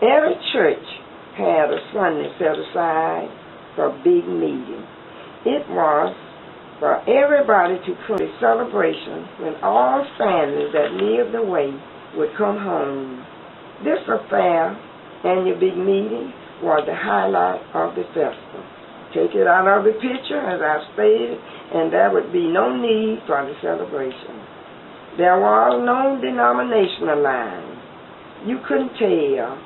Every church had a Sunday set aside for a big meeting. It was for everybody to come to a celebration when all families that lived away would come home. This affair, annual big meeting, was the highlight of the festival. Take it out of the picture, as I stated, and there would be no need for the celebration. There was no denominational line. You couldn't tell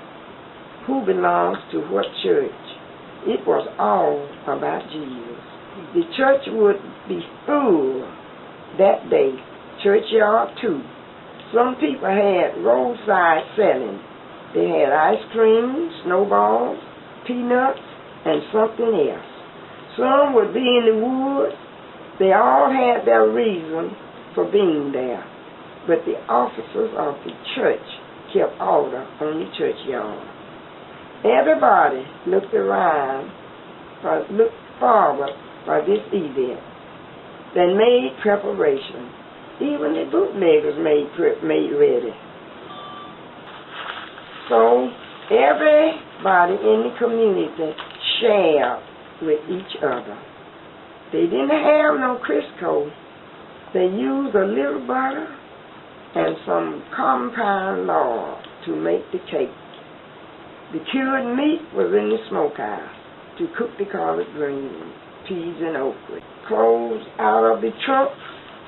who belongs to what church. It was all about Jesus. The church would be full that day, churchyard too. Some people had roadside selling. They had ice cream, snowballs, peanuts, and something else. Some would be in the woods. They all had their reason for being there. But the officers of the church kept order on the churchyard. Everybody looked forward for this event. They made preparation. Even the bootleggers made ready. So everybody in the community shared with each other. They didn't have no Crisco. They used a little butter and some compound lard to make the cake. The cured meat was in the smokehouse to cook the collard greens, peas, and okra. Clothes out of the trunk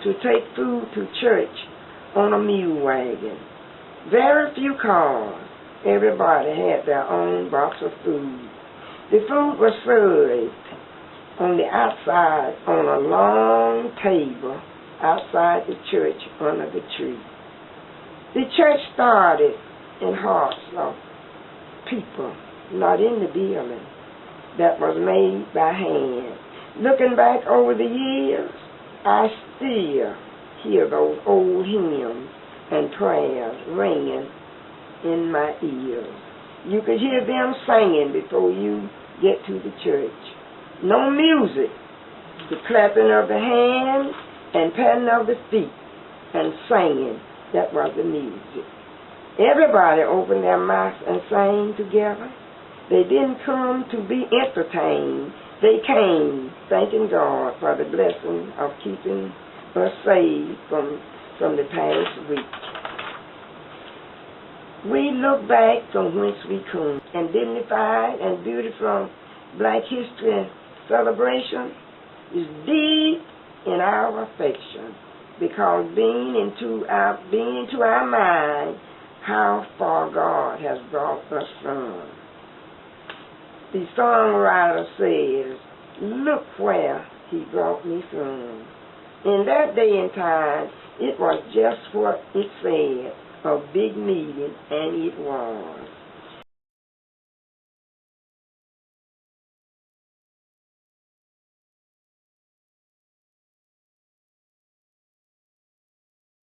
to take food to church on a mule wagon. Very few cars. Everybody had their own box of food. The food was served on the outside on a long table outside the church under the tree. The church started in hearts of people, not in the building, that was made by hand. Looking back over the years, I still hear those old hymns and prayers ringing in my ears. You could hear them singing before you get to the church. No music, the clapping of the hands and patting of the feet and singing, that was the music. Everybody opened their mouths and sang together. They didn't come to be entertained. They came thanking God for the blessing of keeping us saved from the past week. We look back from whence we come, and dignified and beautiful Black History celebration is deep in our affection, because being into our mind how far God has brought us from. The songwriter says, "Look where he brought me from." In that day and time, it was just what it said, a big meeting, and it was.